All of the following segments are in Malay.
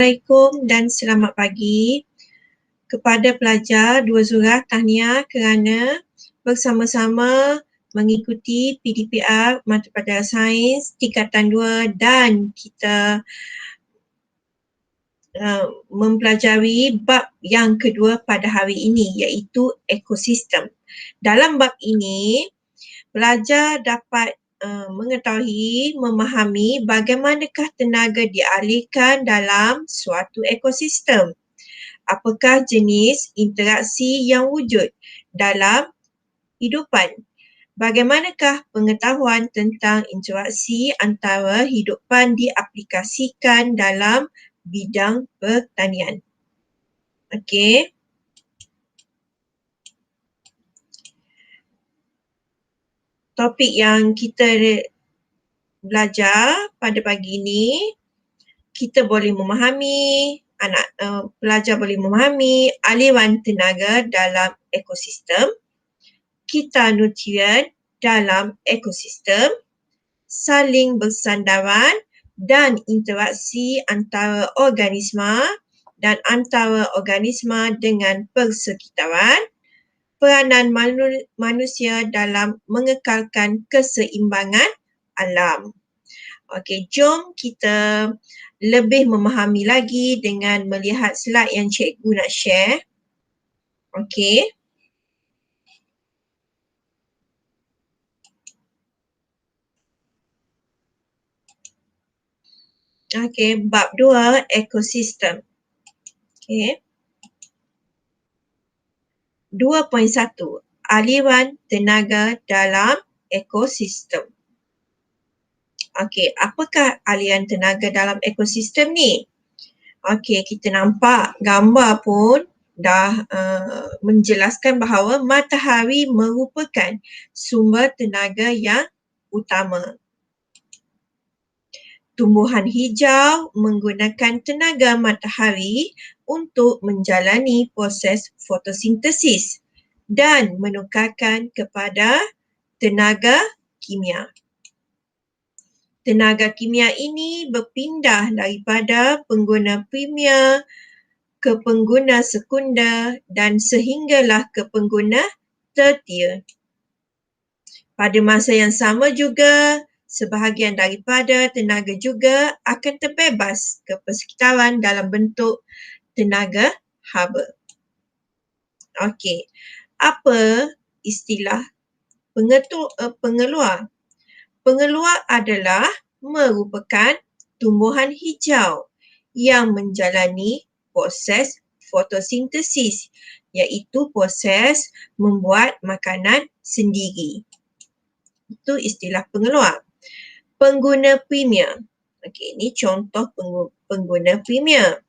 Assalamualaikum dan selamat pagi kepada pelajar Dua Zurah. Tahniah kerana bersama-sama mengikuti PDPR Mata Pelajaran Sains tingkatan 2 dan kita mempelajari bab yang kedua pada hari ini, iaitu ekosistem. Dalam bab ini, pelajar dapat mengetahui, memahami bagaimanakah tenaga dialihkan dalam suatu ekosistem. Apakah jenis interaksi yang wujud dalam hidupan? Bagaimanakah pengetahuan tentang interaksi antara hidupan diaplikasikan dalam bidang pertanian? Okey. Topik yang kita belajar pada pagi ini, kita boleh memahami, pelajar boleh memahami aliran tenaga dalam ekosistem, kita nutrien dalam ekosistem, saling bersandaran dan interaksi antara organisma dan antara organisma dengan persekitaran, peranan manusia dalam mengekalkan keseimbangan alam. Okey, jom kita lebih memahami lagi dengan melihat slide yang cikgu nak share. Okey. Okey, bab 2, ekosistem. Okey. 2.1, aliran tenaga dalam ekosistem. Okey, apakah aliran tenaga dalam ekosistem ni? Okey, kita nampak gambar pun dah menjelaskan bahawa matahari merupakan sumber tenaga yang utama. Tumbuhan hijau menggunakan tenaga matahari untuk menjalani proses fotosintesis dan menukarkan kepada tenaga kimia. Tenaga kimia ini berpindah daripada pengguna primer ke pengguna sekunder dan sehinggalah ke pengguna tertier. Pada masa yang sama juga, sebahagian daripada tenaga juga akan terbebas ke persekitaran dalam bentuk tenaga haba. Okey, apa istilah pengeluar? Pengeluar adalah merupakan tumbuhan hijau yang menjalani proses fotosintesis, iaitu proses membuat makanan sendiri. Itu istilah pengeluar. Pengguna primer. Okey, ini contoh pengguna primer.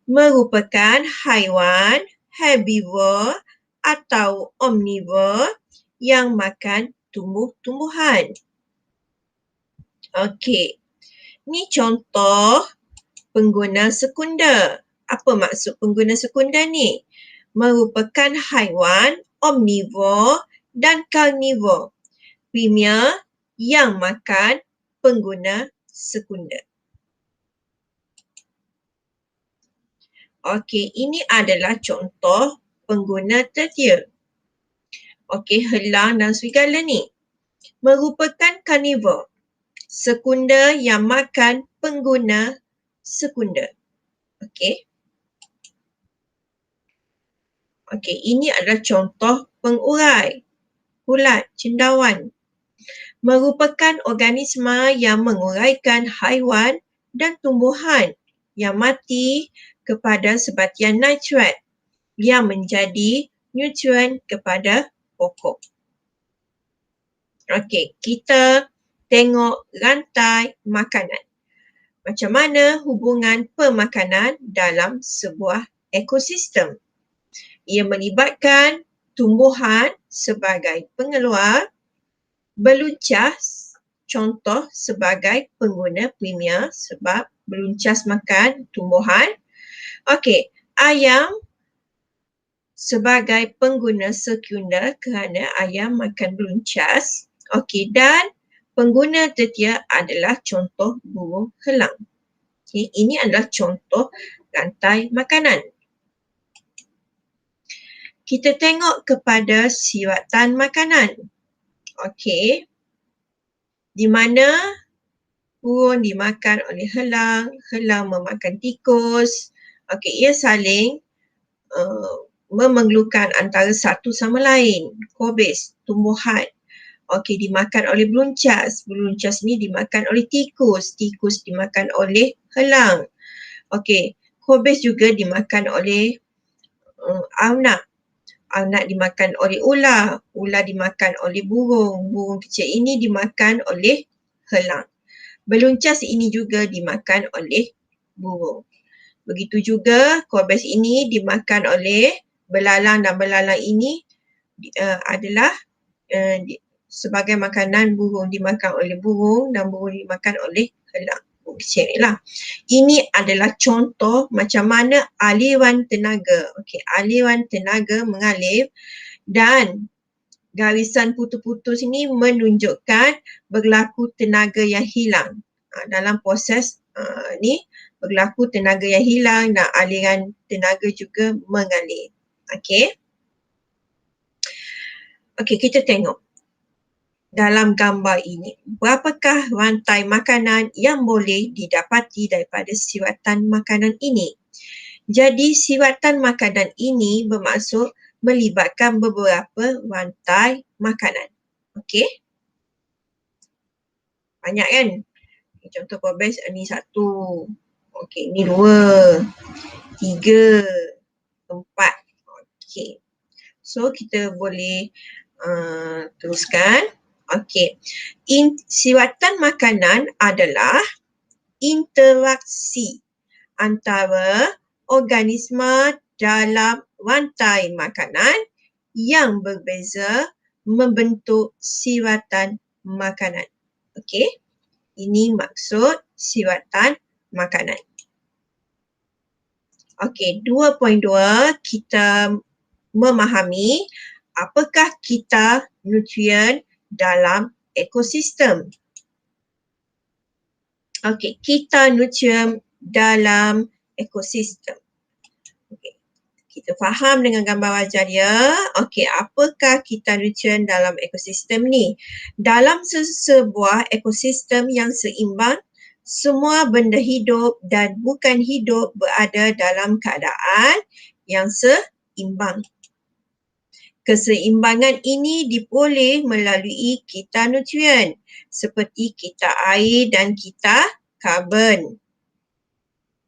Merupakan haiwan herbivore atau omnivore yang makan tumbuh-tumbuhan. Okey, ni contoh pengguna sekunder. Apa maksud pengguna sekunder ni? Merupakan haiwan omnivore dan carnivore. Primer yang makan pengguna sekunder. Okey, ini adalah contoh pengguna tertier. Okey, helang dan serigala ni merupakan carnivore. Sekunder yang makan pengguna sekunder. Okey. Okey, ini adalah contoh pengurai. Ulat, cendawan. Merupakan organisma yang menguraikan haiwan dan tumbuhan yang mati kepada sebatian nitrat yang menjadi nutrien kepada pokok. Okey, kita tengok rantai makanan. Macam mana hubungan pemakanan dalam sebuah ekosistem? Ia melibatkan tumbuhan sebagai pengeluar, beluncas contoh sebagai pengguna primer sebab beluncas makan tumbuhan. Okey, ayam sebagai pengguna sekunder kerana ayam makan beluncas. Okey, dan pengguna tertier adalah contoh burung helang. Okay, ini adalah contoh rantai makanan. Kita tengok kepada siwatan makanan. Okey. Di mana burung dimakan oleh helang, helang memakan tikus. Okey, ia saling memerlukan antara satu sama lain. Kobis, tumbuhan. Okey, dimakan oleh beluncas. Beluncas ni dimakan oleh tikus. Tikus dimakan oleh helang. Okey, kobis juga dimakan oleh anak. Anak dimakan oleh ular. Ular dimakan oleh burung. Burung kecil ini dimakan oleh helang. Beluncas ini juga dimakan oleh burung. Begitu juga kobis ini dimakan oleh belalang dan belalang ini adalah sebagai makanan burung, dimakan oleh burung dan burung dimakan oleh helang. Kecil ni lah. Ini adalah contoh macam mana aliran tenaga. Okey, aliran tenaga mengalir dan garisan putus-putus ini menunjukkan berlaku tenaga yang hilang. Dalam proses ni berlaku tenaga yang hilang dan aliran tenaga juga mengalir. Okey. Okey, kita tengok dalam gambar ini. Berapakah rantai makanan yang boleh didapati daripada siwatan makanan ini? Jadi siwatan makanan ini bermaksud melibatkan beberapa rantai makanan. Okey? Banyak kan? Contoh kobis ni 1. Okey, ni 2, 3, 4. Okey. So kita boleh teruskan. Okey. Siwatan makanan adalah interaksi antara organisma dalam rantai makanan yang berbeza membentuk siwatan makanan. Okey. Ini maksud siwatan makanan. Okey, 2.2 kita memahami apakah kita nutrien dalam ekosistem. Okey, kita nutrien dalam ekosistem. Okay. Kita faham dengan gambar wajar dia. Okey, apakah kita nutrien dalam ekosistem ni? Dalam sebuah ekosistem yang seimbang, semua benda hidup dan bukan hidup berada dalam keadaan yang seimbang. Keseimbangan ini diperoleh melalui kita nutrien seperti kita air dan kita karbon.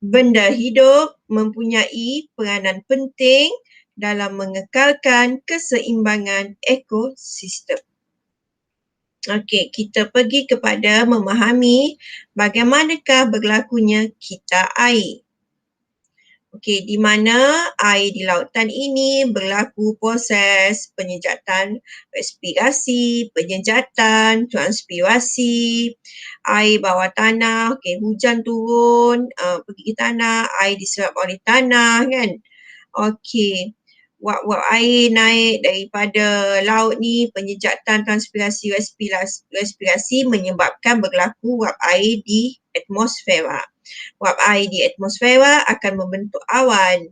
Benda hidup mempunyai peranan penting dalam mengekalkan keseimbangan ekosistem. Okey, kita pergi kepada memahami bagaimanakah berlakunya kita air. Okey, di mana air di lautan ini berlaku proses penyejatan respirasi, penyejatan, transpirasi, air bawah tanah, okey, hujan turun, pergi ke tanah, air diserap oleh tanah kan. Okey, wap-wap air naik daripada laut ni, penyejatan transpirasi respirasi menyebabkan berlaku wap air di atmosfera. Wap air di atmosfera akan membentuk awan.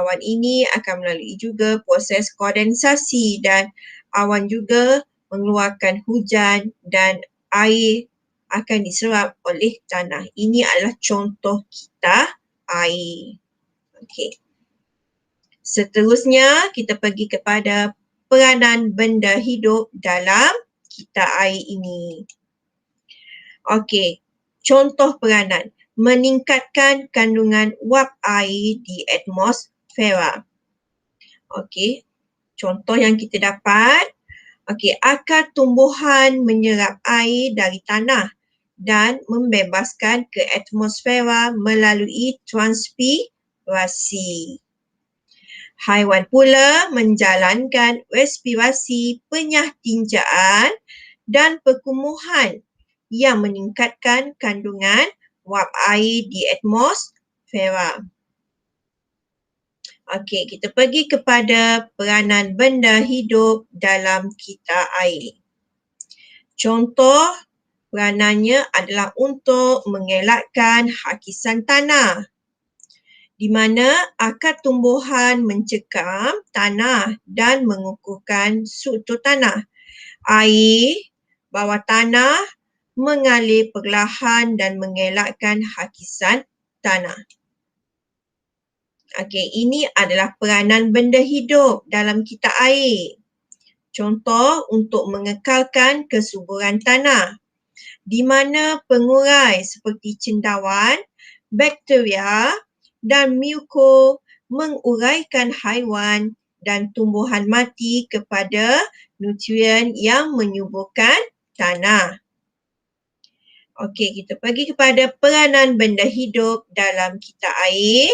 Awan ini akan melalui juga proses kondensasi dan awan juga mengeluarkan hujan dan air akan diserap oleh tanah. Ini adalah contoh kita air. Okey. Seterusnya kita pergi kepada peranan benda hidup dalam kita air ini. Okey, contoh peranan. Meningkatkan kandungan wap air di atmosfera. Okey, contoh yang kita dapat. Okey, akar tumbuhan menyerap air dari tanah dan membebaskan ke atmosfera melalui transpirasi. Haiwan pula menjalankan respirasi penyah tinjaan dan perkumuhan yang meningkatkan kandungan wap air di atmosfera. Okey, kita pergi kepada peranan benda hidup dalam kita air. Contoh Peranannya adalah untuk mengelakkan hakisan tanah, di mana akar tumbuhan mencekam tanah dan mengukuhkan struktur tanah. Air bawah tanah mengalir perlahan dan mengelakkan hakisan tanah. Okey, ini adalah peranan benda hidup dalam kitab air. Contoh untuk mengekalkan kesuburan tanah, di mana pengurai seperti cendawan, bakteria dan muko menguraikan haiwan dan tumbuhan mati kepada nutrien yang menyuburkan tanah. Okey, kita pergi kepada peranan benda hidup dalam kitab air.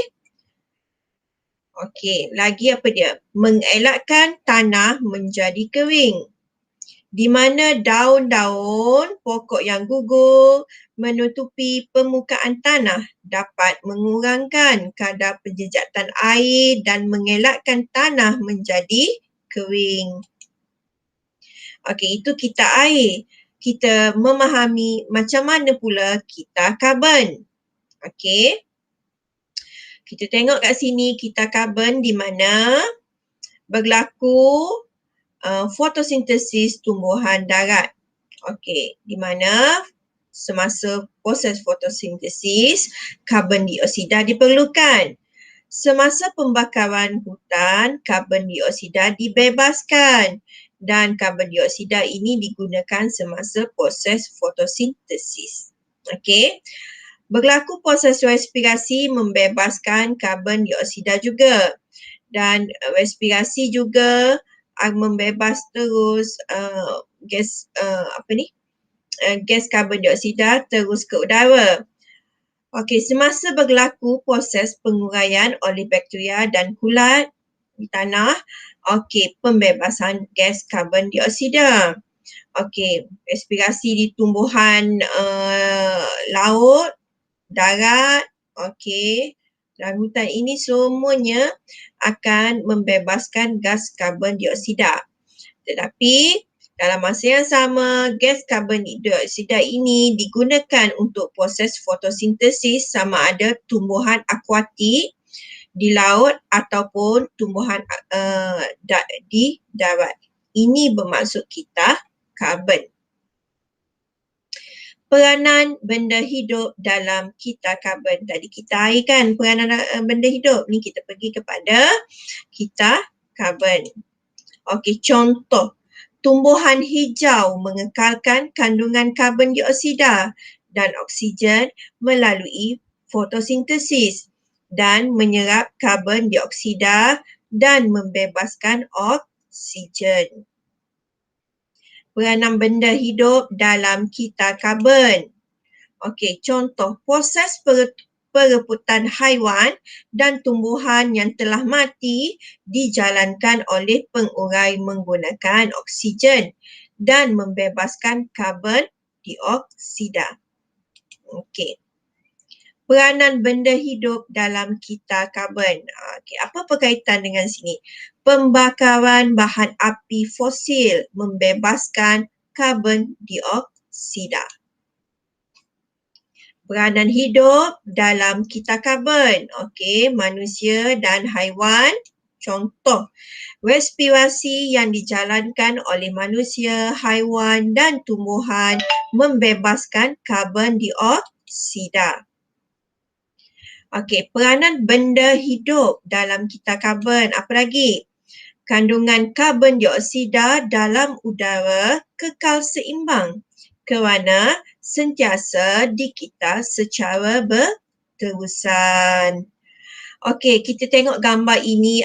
Okey, lagi apa dia? Mengelakkan tanah menjadi kering, di mana daun-daun pokok yang gugur menutupi permukaan tanah dapat mengurangkan kadar penjejatan air dan mengelakkan tanah menjadi kering. Okey, itu kitab air. Kita memahami macam mana pula kitab karbon. Okey. Kita tengok kat sini kitab karbon di mana berlaku fotosintesis tumbuhan darat. Okey, di mana semasa proses fotosintesis, karbon dioksida diperlukan. Semasa pembakaran hutan, karbon dioksida dibebaskan dan karbon dioksida ini digunakan semasa proses fotosintesis. Okey. Berlaku proses respirasi membebaskan karbon dioksida juga, dan respirasi juga membebas terus gas karbon dioksida terus ke udara. Okey, semasa berlaku proses penguraian oleh bakteria dan kulat di tanah, okey, pembebasan gas karbon dioksida. Okey, respirasi di tumbuhan laut, darat, okey, dan hutan ini semuanya akan membebaskan gas karbon dioksida. Tetapi dalam masa yang sama, gas karbon dioksida ini digunakan untuk proses fotosintesis sama ada tumbuhan akuatik di laut ataupun tumbuhan di darat. Ini bermaksud kita karbon. Peranan benda hidup dalam kitab karbon. Tadi kita air kan peranan benda hidup. Ni kita pergi kepada kitab karbon. Okey, contoh. Tumbuhan hijau mengekalkan kandungan karbon dioksida dan oksigen melalui fotosintesis dan menyerap karbon dioksida dan membebaskan oksigen. Peranan benda hidup dalam kitab karbon. Okey, contoh proses perebutan haiwan dan tumbuhan yang telah mati dijalankan oleh pengurai menggunakan oksigen dan membebaskan karbon dioksida. Okey. Peranan benda hidup dalam kitab karbon. Okey, apa berkaitan dengan sini? Pembakaran bahan api fosil membebaskan karbon dioksida. Peranan hidup dalam kitab karbon. Okey, manusia dan haiwan. Contoh, respirasi yang dijalankan oleh manusia, haiwan dan tumbuhan membebaskan karbon dioksida. Okey, peranan benda hidup dalam kitab karbon. Apa lagi? Kandungan karbon dioksida dalam udara kekal seimbang kerana sentiasa dikitar secara berterusan. Okey, kita tengok gambar ini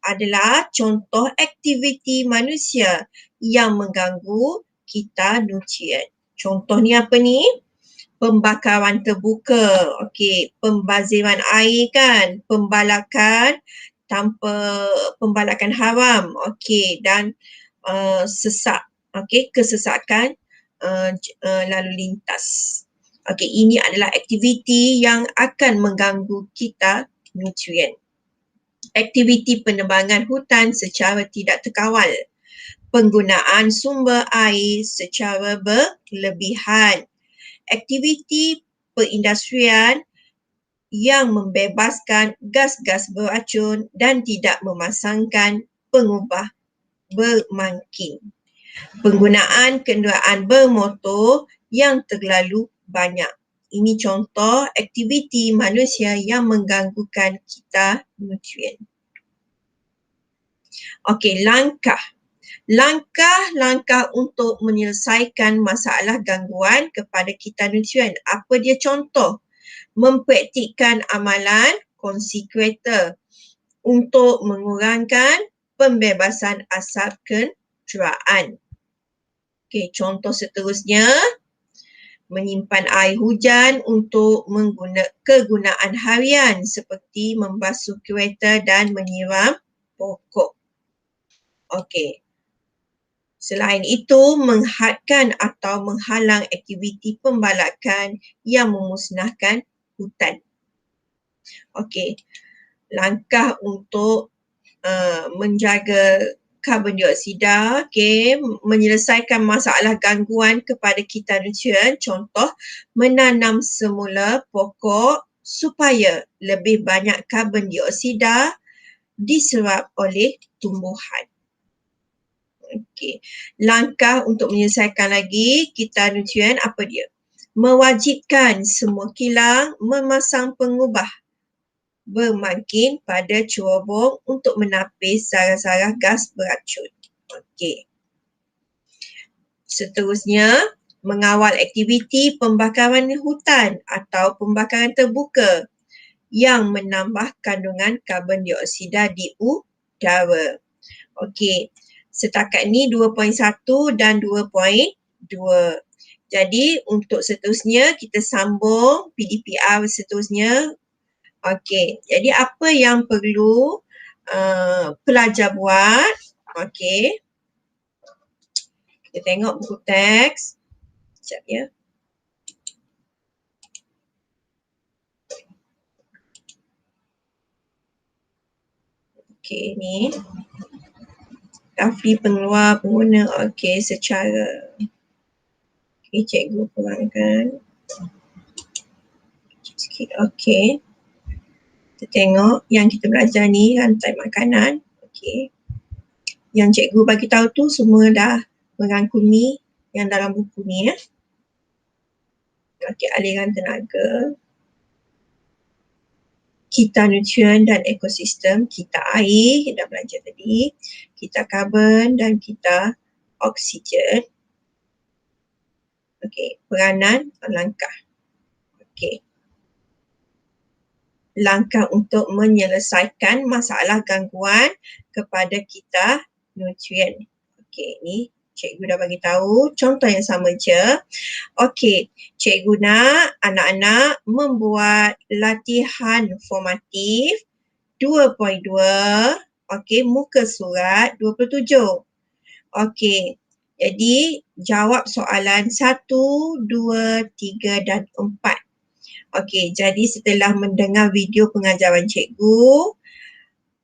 adalah contoh aktiviti manusia yang mengganggu kitar nutrien. Contoh ni apa ni? Pembakaran terbuka, okey, pembaziran air kan, pembalakan tanpa pembalakan haram, okey, dan sesak, okey, kesesakan lalu lintas. Okey, ini adalah aktiviti yang akan mengganggu kita nutrien. Aktiviti penebangan hutan secara tidak terkawal, penggunaan sumber air secara berlebihan, aktiviti perindustrian yang membebaskan gas-gas beracun dan tidak memasangkan pengubah bermangking. Penggunaan kenderaan bermotor yang terlalu banyak. Ini contoh aktiviti manusia yang mengganggukan kita nutrien. Okey, langkah untuk menyelesaikan masalah gangguan kepada kita nutrien. Apa dia contoh? Mempraktikkan amalan konsekuen untuk mengurangkan pembebasan asap kenderaan. Okey, contoh seterusnya, menyimpan air hujan untuk kegunaan harian seperti membasuh kereta dan menyiram pokok. Okey. Selain itu, menghadkan atau menghalang aktiviti pembalakan yang memusnahkan hutan. Okey, langkah untuk menjaga karbon dioksida, menyelesaikan masalah gangguan kepada kita nutrien. Contoh, menanam semula pokok supaya lebih banyak karbon dioksida diserap oleh tumbuhan. Okey, langkah untuk menyelesaikan lagi kita nutrien apa dia? Mewajibkan semua kilang memasang pengubah bermangkin pada cerobong untuk menapis zarah-zarah gas beracun. Okey. Seterusnya, mengawal aktiviti pembakaran hutan atau pembakaran terbuka yang menambah kandungan karbon dioksida di udara. Okey. Setakat ni 2.1 dan 2.2. Jadi untuk seterusnya kita sambung PDPR seterusnya. Okey, jadi apa yang perlu pelajar buat? Okey. Kita tengok buku teks. Sekejap ya. Okey, ni. Tafri pengeluar pengguna. Okey, secara. Okey, cikgu kurangkan. Sikit. Okey. Kita tengok yang kita belajar ni rantai makanan. Okey. Yang cikgu bagi tahu tu semua dah merangkumi yang dalam buku ni ya. Okey, aliran tenaga. Kita nutrien dan ekosistem, kita air, kita dah belajar tadi, kita karbon dan kita oksigen. Okey, peranan langkah. Okey. Langkah untuk menyelesaikan masalah gangguan kepada kita nutrien. Okey, ni cikgu dah bagi tahu contoh yang sama je. Okey, cikgu nak anak-anak membuat latihan formatif 2.2, okey, muka surat 27. Okey, jadi jawab soalan 1, 2, 3 dan 4. Okey, jadi setelah mendengar video pengajaran cikgu,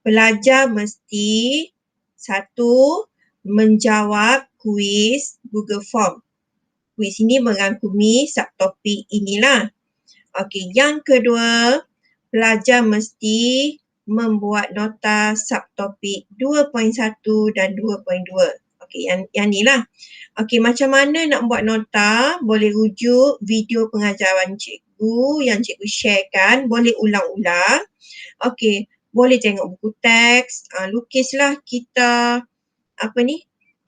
pelajar mesti 1, menjawab kuis Google Form. Kuis ini merangkumi subtopik inilah. Okey, yang kedua, pelajar mesti membuat nota subtopik 2.1 dan 2.2. Okey, yang ni lah. Okey, macam mana nak buat nota? Boleh rujuk video pengajaran cikgu yang cikgu sharekan. Boleh ulang-ulang. Okey, boleh tengok buku teks. Lukislah kita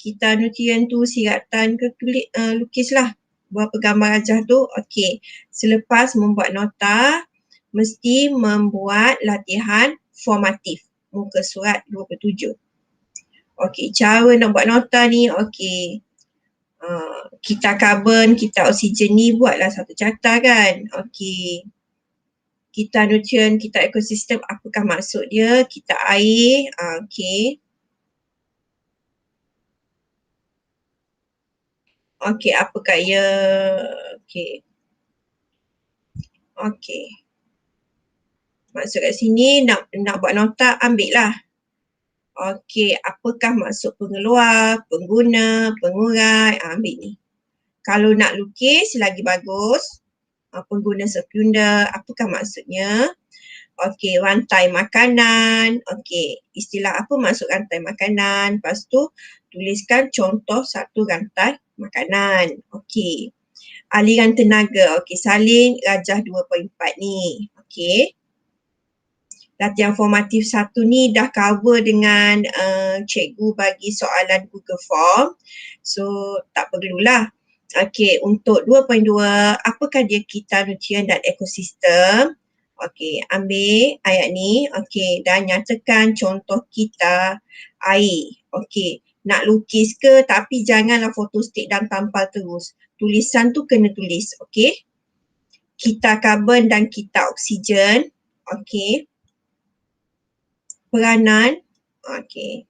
kita nutrien tu siratan ke lukislah berapa gambar rajah tu. Okey, selepas membuat nota mesti membuat latihan formatif muka surat 27. Okey, cara nak buat nota ni okey. Kita karbon, kita oksigen ni buatlah satu carta kan. Okey. Kita nutrien, kita ekosistem, apakah maksud dia? Kita air, okey. Okey, apakah ia? Okey. Okey. Maksud kat sini nak buat nota, ambil lah. Okey, apakah maksud pengeluar, pengguna, pengurai, ambil ni. Kalau nak lukis lagi bagus, pengguna sekunder, apakah maksudnya? Okey, rantai makanan. Okey, istilah apa maksud rantai makanan? Lepas tu tuliskan contoh satu rantai makanan. Okey. Aliran tenaga. Okey, salin rajah 2.4 ni. Okey. Latihan formatif 1 ni dah cover dengan cikgu bagi soalan Google Form. So, tak perlulah. Okey, untuk 2.2, apakah dia kita nutrien dan ekosistem? Okey, ambil ayat ni. Okey, dan nyatakan contoh kita air. Okey, nak lukis ke tapi janganlah photostat dan tampal terus. Tulisan tu kena tulis, okey? Kita karbon dan kita oksigen. Okey. Peranan. Okey.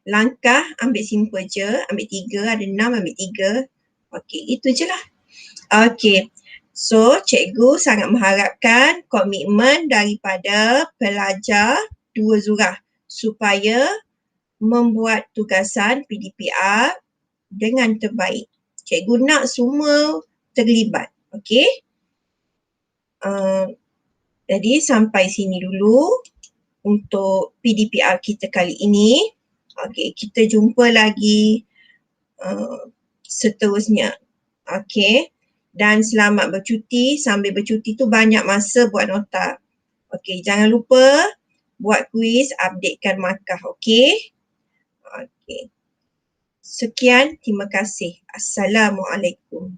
Langkah ambil simple je. Ambil 3, ada 6, ambil 3. Okey, itu je lah. Okey. So, cikgu sangat mengharapkan komitmen daripada pelajar 2 Zurah supaya membuat tugasan PDPR dengan terbaik. Cikgu nak semua terlibat. Okey? Jadi sampai sini dulu untuk PDPR kita kali ini. Okey, kita jumpa lagi seterusnya. Okey. Dan selamat bercuti. Sambil bercuti tu banyak masa buat nota. Okey, jangan lupa buat kuis, updatekan markah. Okey. Okey. Sekian, terima kasih. Assalamualaikum.